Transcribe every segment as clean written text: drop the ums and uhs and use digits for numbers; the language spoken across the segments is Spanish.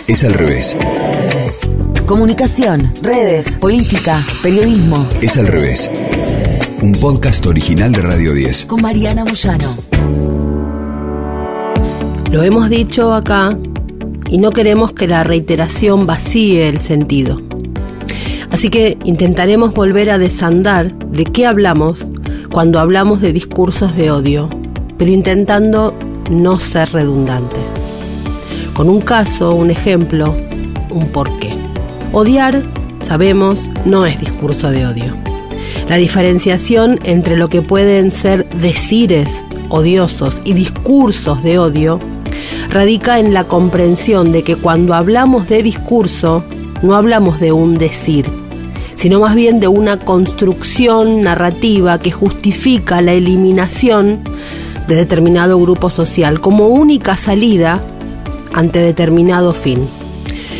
Es al revés. Comunicación, redes, política, periodismo. Es al revés. Un podcast original de Radio 10. Con Mariana Moyano. Lo hemos dicho acá y no queremos que la reiteración vacíe el sentido. Así que intentaremos volver a desandar de qué hablamos cuando hablamos de discursos de odio, pero intentando no ser redundantes. Con un caso, un ejemplo, un porqué. Odiar, sabemos, no es discurso de odio. La diferenciación entre lo que pueden ser decires odiosos y discursos de odio radica en la comprensión de que cuando hablamos de discurso, no hablamos de un decir, sino más bien de una construcción narrativa que justifica la eliminación de determinado grupo social como única salida ante determinado fin.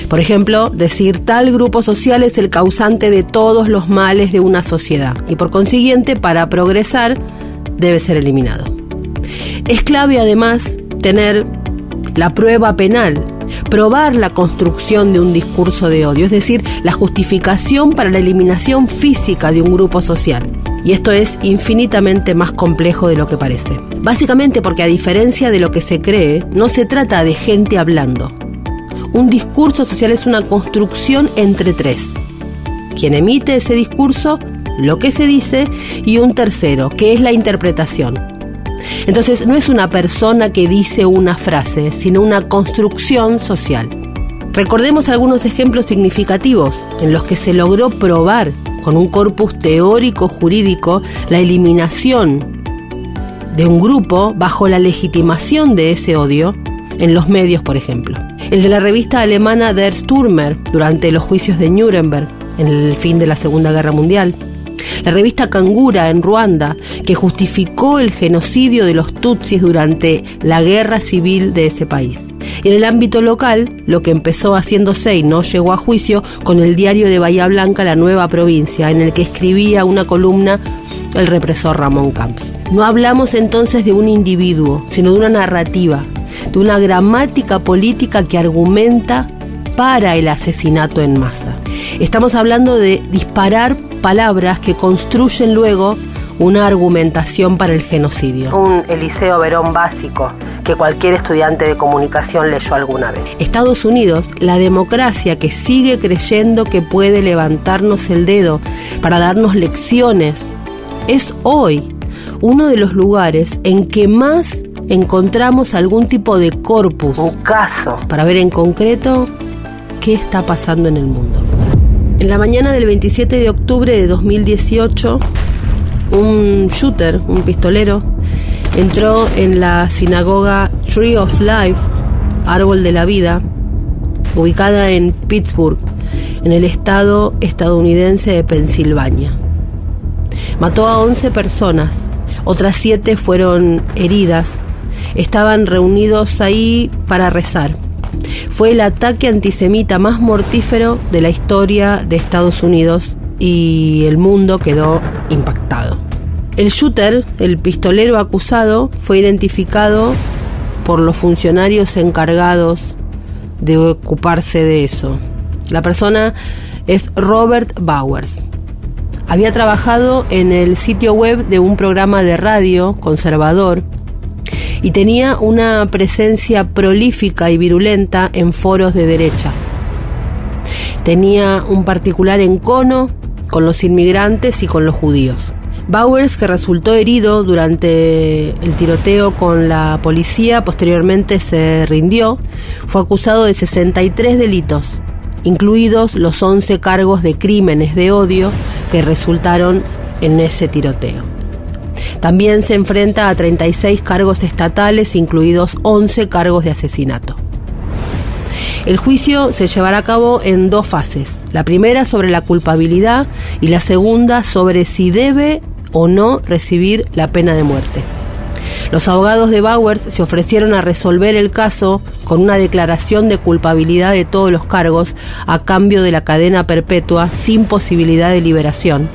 Por ejemplo, decir tal grupo social es el causante de todos los males de una sociedad y por consiguiente, para progresar, debe ser eliminado. Es clave además tener la prueba penal, probar la construcción de un discurso de odio, es decir, la justificación para la eliminación física de un grupo social. Y esto es infinitamente más complejo de lo que parece. Básicamente porque, a diferencia de lo que se cree, no se trata de gente hablando. Un discurso social es una construcción entre tres: quien emite ese discurso, lo que se dice, y un tercero, que es la interpretación. Entonces no es una persona que dice una frase, sino una construcción social. Recordemos algunos ejemplos significativos en los que se logró probar con un corpus teórico jurídico la eliminación de un grupo bajo la legitimación de ese odio en los medios, por ejemplo. El de la revista alemana Der Stürmer durante los juicios de Nuremberg en el fin de la Segunda Guerra Mundial. La revista Kangura en Ruanda, que justificó el genocidio de los Tutsis durante la guerra civil de ese país. Y en el ámbito local, lo que empezó haciéndose y no llegó a juicio con el diario de Bahía Blanca, La Nueva Provincia, en el que escribía una columna el represor Ramón Camps. No hablamos entonces de un individuo, sino de una narrativa, de una gramática política que argumenta para el asesinato en masa. Estamos hablando de disparar palabras que construyen luego una argumentación para el genocidio. Un Eliseo Verón básico que cualquier estudiante de comunicación leyó alguna vez. Estados Unidos, la democracia que sigue creyendo que puede levantarnos el dedo para darnos lecciones, es hoy uno de los lugares en que más encontramos algún tipo de corpus, un caso, para ver en concreto qué está pasando en el mundo. En la mañana del 27 de octubre de 2018, un shooter, un pistolero, entró en la sinagoga Tree of Life, Árbol de la Vida, ubicada en Pittsburgh, en el estado estadounidense de Pensilvania. Mató a 11 personas, otras 7 fueron heridas. Estaban reunidos ahí para rezar. Fue el ataque antisemita más mortífero de la historia de Estados Unidos y el mundo quedó impactado. El shooter, el pistolero acusado, fue identificado por los funcionarios encargados de ocuparse de eso. La persona es Robert Bowers. Había trabajado en el sitio web de un programa de radio conservador y tenía una presencia prolífica y virulenta en foros de derecha. Tenía un particular encono con los inmigrantes y con los judíos. Bowers, que resultó herido durante el tiroteo con la policía, posteriormente se rindió, fue acusado de 63 delitos, incluidos los 11 cargos de crímenes de odio que resultaron en ese tiroteo. También se enfrenta a 36 cargos estatales, incluidos 11 cargos de asesinato. El juicio se llevará a cabo en 2 fases. La primera sobre la culpabilidad y la segunda sobre si debe o no recibir la pena de muerte. Los abogados de Bowers se ofrecieron a resolver el caso con una declaración de culpabilidad de todos los cargos a cambio de la cadena perpetua sin posibilidad de liberación,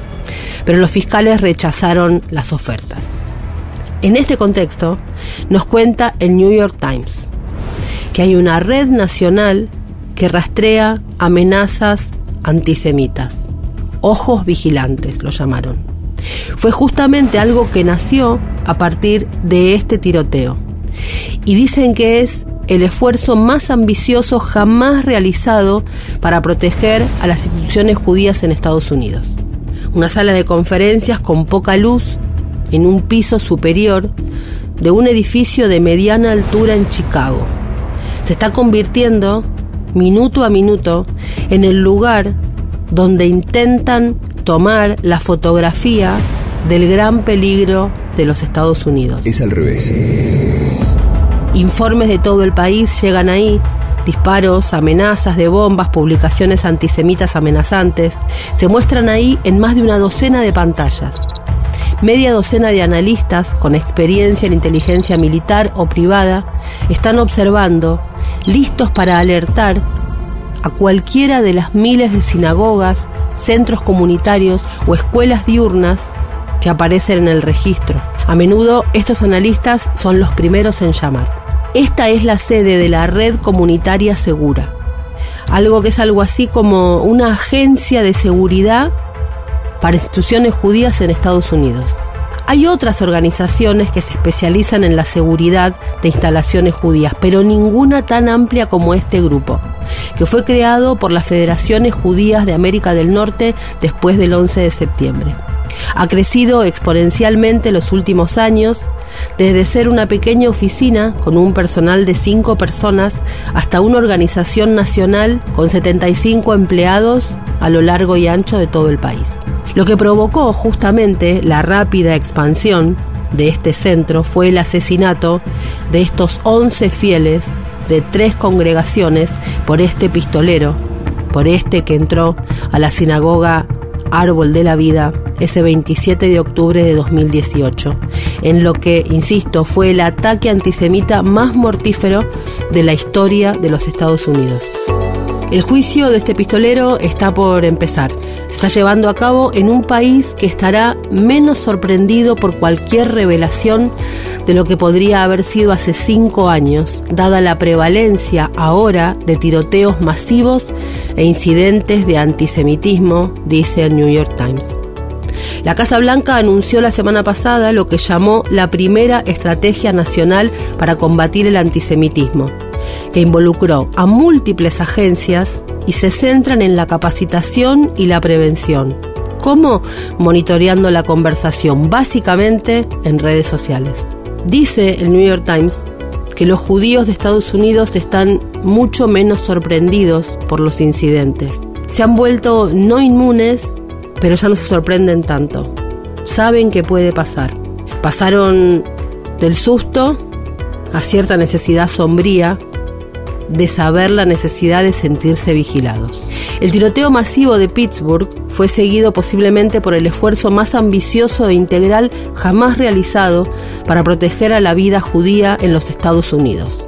pero los fiscales rechazaron las ofertas. En este contexto, nos cuenta el New York Times que hay una red nacional que rastrea amenazas antisemitas. Ojos vigilantes lo llamaron. Fue justamente algo que nació a partir de este tiroteo. Y dicen que es el esfuerzo más ambicioso jamás realizado para proteger a las instituciones judías en Estados Unidos. Una sala de conferencias con poca luz en un piso superior de un edificio de mediana altura en Chicago. Se está convirtiendo, minuto a minuto, en el lugar donde intentan tomar la fotografía del gran peligro de los Estados Unidos. Es al revés. Informes de todo el país llegan ahí. Disparos, amenazas de bombas, publicaciones antisemitas amenazantes se muestran ahí en más de una docena de pantallas. Media docena de analistas con experiencia en inteligencia militar o privada están observando, listos para alertar a cualquiera de las miles de sinagogas, centros comunitarios o escuelas diurnas que aparecen en el registro. A menudo estos analistas son los primeros en llamar. Esta es la sede de la Red Comunitaria Segura, algo que es algo así como una agencia de seguridad para instituciones judías en Estados Unidos. Hay otras organizaciones que se especializan en la seguridad de instalaciones judías, pero ninguna tan amplia como este grupo, que fue creado por las Federaciones Judías de América del Norte después del 11 de septiembre. Ha crecido exponencialmente en los últimos años, desde ser una pequeña oficina con un personal de 5 personas hasta una organización nacional con 75 empleados a lo largo y ancho de todo el país. Lo que provocó justamente la rápida expansión de este centro fue el asesinato de estos 11 fieles de 3 congregaciones por este pistolero, por este que entró a la sinagoga Árbol de la Vida ese 27 de octubre de 2018, en lo que, insisto, fue el ataque antisemita más mortífero de la historia de los Estados Unidos. El juicio de este pistolero está por empezar. Se está llevando a cabo en un país que estará menos sorprendido por cualquier revelación de lo que podría haber sido hace 5 años, dada la prevalencia ahora de tiroteos masivos e incidentes de antisemitismo, dice el New York Times. La Casa Blanca anunció la semana pasada lo que llamó la primera estrategia nacional para combatir el antisemitismo, que involucró a múltiples agencias y se centran en la capacitación y la prevención. ¿Cómo? Monitoreando la conversación, básicamente en redes sociales. Dice el New York Times que los judíos de Estados Unidos están mucho menos sorprendidos por los incidentes. Se han vuelto no inmunes, pero ya no se sorprenden tanto. Saben que puede pasar. Pasaron del susto a cierta necesidad sombría de saber la necesidad de sentirse vigilados. El tiroteo masivo de Pittsburgh fue seguido posiblemente por el esfuerzo más ambicioso e integral jamás realizado para proteger a la vida judía en los Estados Unidos.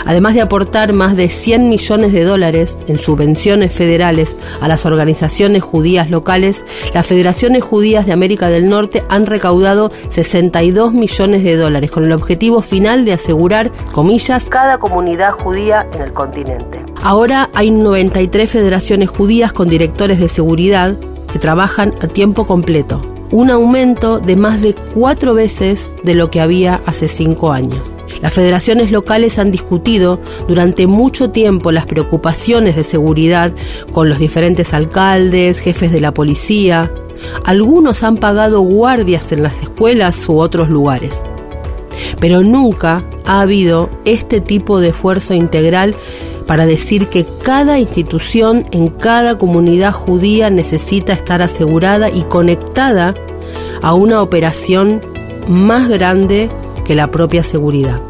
Además de aportar más de $100 millones en subvenciones federales a las organizaciones judías locales, las Federaciones Judías de América del Norte han recaudado $62 millones con el objetivo final de asegurar, comillas, cada comunidad judía en el continente. Ahora hay 93 federaciones judías con directores de seguridad que trabajan a tiempo completo, un aumento de más de 4 veces de lo que había hace 5 años. Las federaciones locales han discutido durante mucho tiempo las preocupaciones de seguridad con los diferentes alcaldes, jefes de la policía. Algunos han pagado guardias en las escuelas u otros lugares. Pero nunca ha habido este tipo de esfuerzo integral para decir que cada institución en cada comunidad judía necesita estar asegurada y conectada a una operación más grande que la propia seguridad.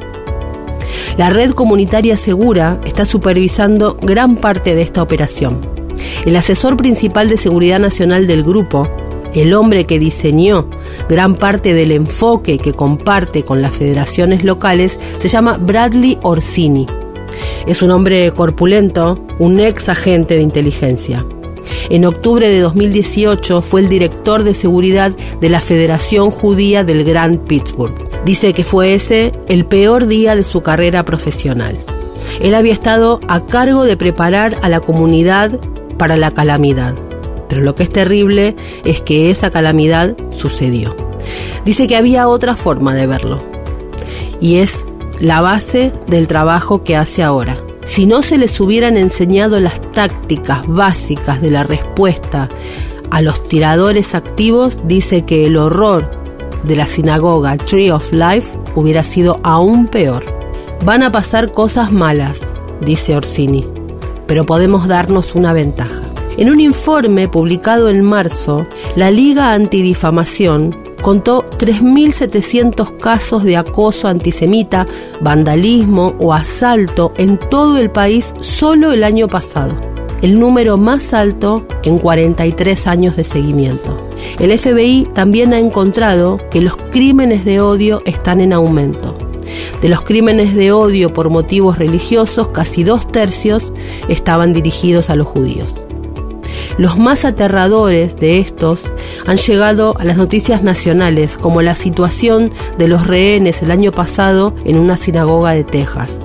La Red Comunitaria Segura está supervisando gran parte de esta operación. El asesor principal de seguridad nacional del grupo, el hombre que diseñó gran parte del enfoque que comparte con las federaciones locales, se llama Bradley Orsini. Es un hombre corpulento, un ex agente de inteligencia. En octubre de 2018 fue el director de seguridad de la Federación Judía del Gran Pittsburgh. Dice que fue ese el peor día de su carrera profesional. Él había estado a cargo de preparar a la comunidad para la calamidad. Pero lo que es terrible es que esa calamidad sucedió. Dice que había otra forma de verlo, y es la base del trabajo que hace ahora. Si no se les hubieran enseñado las tácticas básicas de la respuesta a los tiradores activos, dice que el horror de la sinagoga Tree of Life hubiera sido aún peor. Van a pasar cosas malas, dice Orsini, pero podemos darnos una ventaja. En un informe publicado en marzo, la Liga Antidifamación contó 3.700 casos de acoso antisemita, vandalismo o asalto en todo el país solo el año pasado, el número más alto en 43 años de seguimiento. El FBI también ha encontrado que los crímenes de odio están en aumento. De los crímenes de odio por motivos religiosos, casi 2/3 estaban dirigidos a los judíos. Los más aterradores de estos han llegado a las noticias nacionales, como la situación de los rehenes el año pasado en una sinagoga de Texas.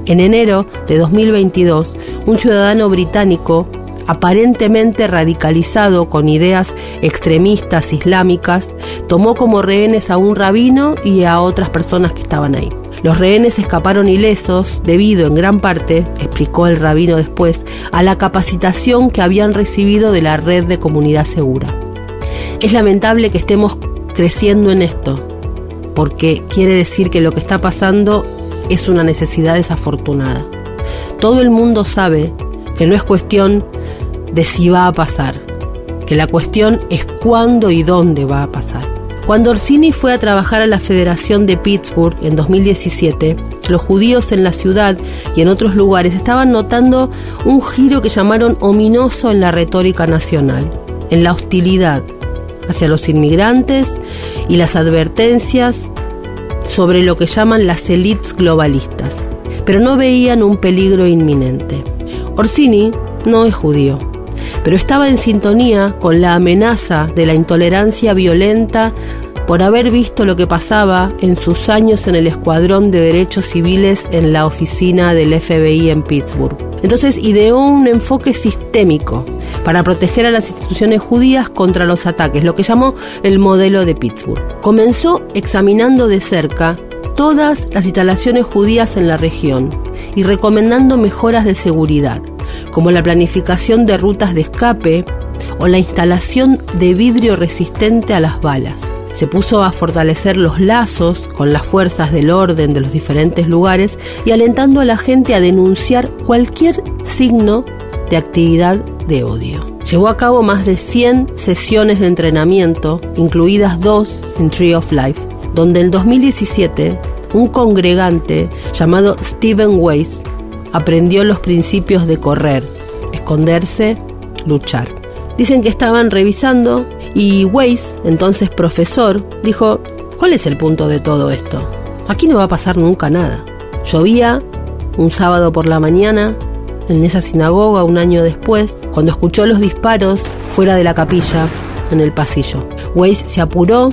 En enero de 2022, un ciudadano británico, aparentemente radicalizado con ideas extremistas islámicas, tomó como rehenes a un rabino y a otras personas que estaban ahí. Los rehenes escaparon ilesos debido en gran parte, explicó el rabino después, a la capacitación que habían recibido de la red de comunidad segura. Es lamentable que estemos creciendo en esto, porque quiere decir que lo que está pasando es una necesidad desafortunada. Todo el mundo sabe que no es cuestión de si va a pasar, que la cuestión es cuándo y dónde va a pasar. Cuando Orsini fue a trabajar a la Federación de Pittsburgh en 2017, los judíos en la ciudad y en otros lugares estaban notando un giro que llamaron ominoso en la retórica nacional, en la hostilidad hacia los inmigrantes y las advertencias sobre lo que llaman las élites globalistas, pero no veían un peligro inminente. Orsini no es judío, pero estaba en sintonía con la amenaza de la intolerancia violenta por haber visto lo que pasaba en sus años en el Escuadrón de Derechos Civiles en la oficina del FBI en Pittsburgh. Entonces ideó un enfoque sistémico para proteger a las instituciones judías contra los ataques, lo que llamó el modelo de Pittsburgh. Comenzó examinando de cerca todas las instalaciones judías en la región y recomendando mejoras de seguridad, como la planificación de rutas de escape o la instalación de vidrio resistente a las balas. Se puso a fortalecer los lazos con las fuerzas del orden de los diferentes lugares y alentando a la gente a denunciar cualquier signo de actividad de odio. Llevó a cabo más de 100 sesiones de entrenamiento, incluidas 2 en Tree of Life, donde en 2017 un congregante llamado Stephen Weiss aprendió los principios de correr, esconderse, luchar. Dicen que estaban revisando y Weiss, entonces profesor, dijo: ¿cuál es el punto de todo esto? Aquí no va a pasar nunca nada. Llovía un sábado por la mañana en esa sinagoga un año después, cuando escuchó los disparos fuera de la capilla, en el pasillo. Weiss se apuró,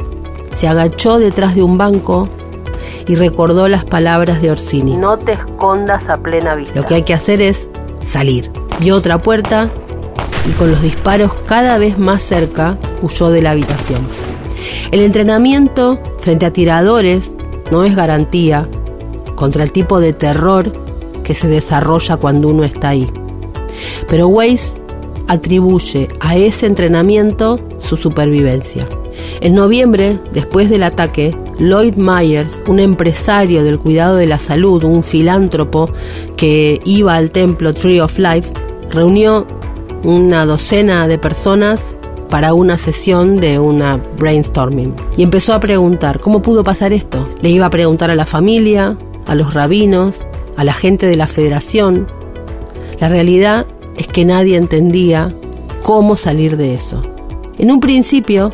se agachó detrás de un banco y recordó las palabras de Orsini: no te escondas a plena vista. Lo que hay que hacer es salir. Vio otra puerta y con los disparos cada vez más cerca, huyó de la habitación. El entrenamiento frente a tiradores no es garantía contra el tipo de terror que se desarrolla cuando uno está ahí. Pero Weiss atribuye a ese entrenamiento su supervivencia. En noviembre, después del ataque, Lloyd Myers, un empresario del cuidado de la salud, un filántropo que iba al templo Tree of Life, reunió una docena de personas para una sesión de una brainstorming. Y empezó a preguntar, ¿cómo pudo pasar esto? Le iba a preguntar a la familia, a los rabinos, a la gente de la federación. La realidad es que nadie entendía cómo salir de eso. En un principio,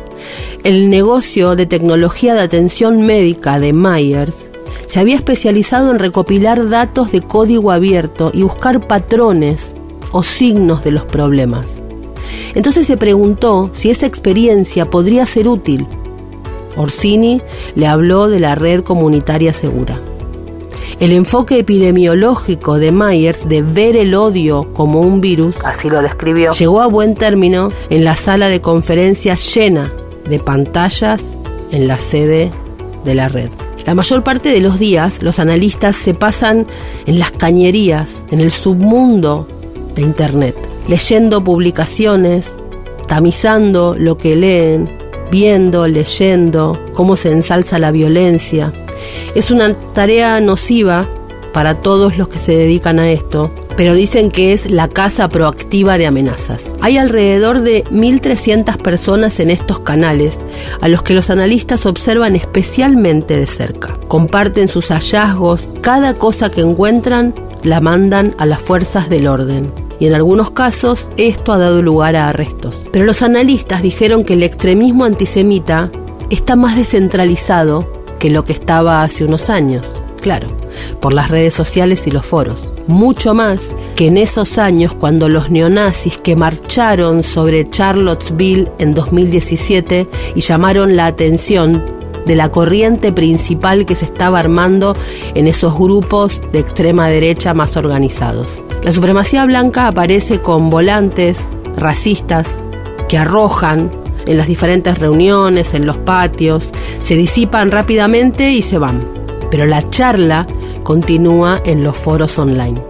el negocio de tecnología de atención médica de Myers se había especializado en recopilar datos de código abierto y buscar patrones o signos de los problemas. Entonces se preguntó si esa experiencia podría ser útil. Orsini le habló de la red comunitaria segura. El enfoque epidemiológico de Myers de ver el odio como un virus, así lo describió, llegó a buen término en la sala de conferencias llena de pantallas en la sede de la red. La mayor parte de los días, los analistas se pasan en las cañerías, en el submundo de Internet, leyendo publicaciones, tamizando lo que leen, viendo, leyendo, cómo se ensalza la violencia. Es una tarea nociva para todos los que se dedican a esto, pero dicen que es la caza proactiva de amenazas. Hay alrededor de 1.300 personas en estos canales, a los que los analistas observan especialmente de cerca. Comparten sus hallazgos, cada cosa que encuentran la mandan a las fuerzas del orden. Y en algunos casos esto ha dado lugar a arrestos. Pero los analistas dijeron que el extremismo antisemita está más descentralizado que lo que estaba hace unos años. Claro, por las redes sociales y los foros. Mucho más que en esos años cuando los neonazis que marcharon sobre Charlottesville en 2017 y llamaron la atención de la corriente principal que se estaba armando en esos grupos de extrema derecha más organizados. La supremacía blanca aparece con volantes racistas que arrojan en las diferentes reuniones, en los patios, se disipan rápidamente y se van. Pero la charla continúa en los foros online.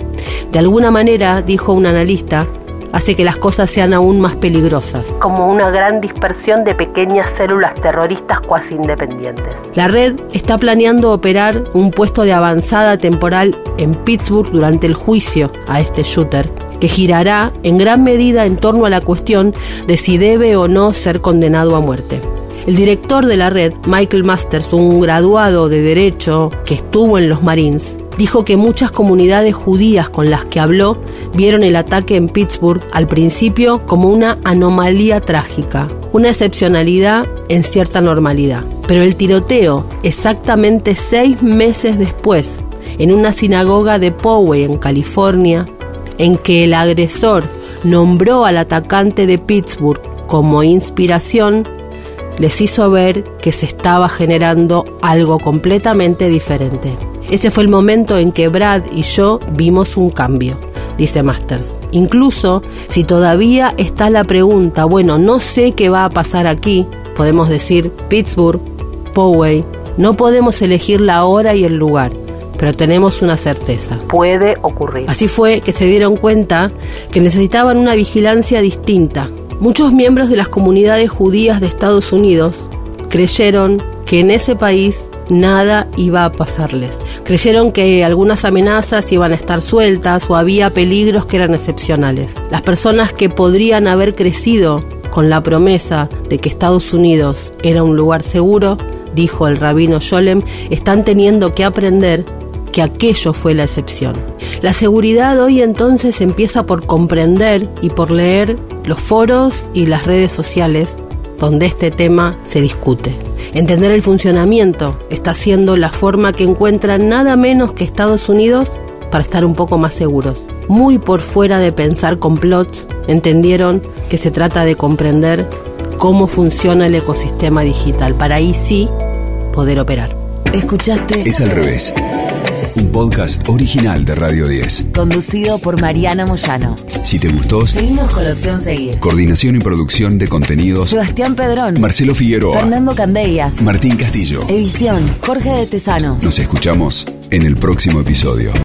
De alguna manera, dijo un analista, hace que las cosas sean aún más peligrosas, como una gran dispersión de pequeñas células terroristas cuasi independientes. La red está planeando operar un puesto de avanzada temporal en Pittsburgh durante el juicio a este shooter, que girará en gran medida en torno a la cuestión de si debe o no ser condenado a muerte. El director de la red, Michael Masters, un graduado de Derecho que estuvo en los Marines, dijo que muchas comunidades judías con las que habló vieron el ataque en Pittsburgh al principio como una anomalía trágica, una excepcionalidad en cierta normalidad. Pero el tiroteo, exactamente 6 meses después, en una sinagoga de Poway, en California, en que el agresor nombró al atacante de Pittsburgh como inspiración, les hizo ver que se estaba generando algo completamente diferente. Ese fue el momento en que Brad y yo vimos un cambio, dice Masters. Incluso si todavía está la pregunta, bueno, no sé qué va a pasar aquí, podemos decir Pittsburgh, Poway, no podemos elegir la hora y el lugar, pero tenemos una certeza. Puede ocurrir. Así fue que se dieron cuenta que necesitaban una vigilancia distinta. Muchos miembros de las comunidades judías de Estados Unidos creyeron que en ese país nada iba a pasarles. Creyeron que algunas amenazas iban a estar sueltas o había peligros que eran excepcionales. Las personas que podrían haber crecido con la promesa de que Estados Unidos era un lugar seguro, dijo el rabino Sholem, están teniendo que aprender que aquello fue la excepción. La seguridad hoy entonces empieza por comprender y por leer los foros y las redes sociales donde este tema se discute. Entender el funcionamiento está siendo la forma que encuentran nada menos que Estados Unidos para estar un poco más seguros. Muy por fuera de pensar complots, entendieron que se trata de comprender cómo funciona el ecosistema digital, para ahí sí poder operar. Escuchaste Es al revés. Un podcast original de Radio 10. Conducido por Mariana Moyano. Si te gustó, Seguimos con la opción seguir. coordinación y producción de contenidos, Sebastián Pedrón. Marcelo Figueroa, Fernando Candellas. Martín Castillo. Edición Jorge de Tesanos. Nos escuchamos en el próximo episodio.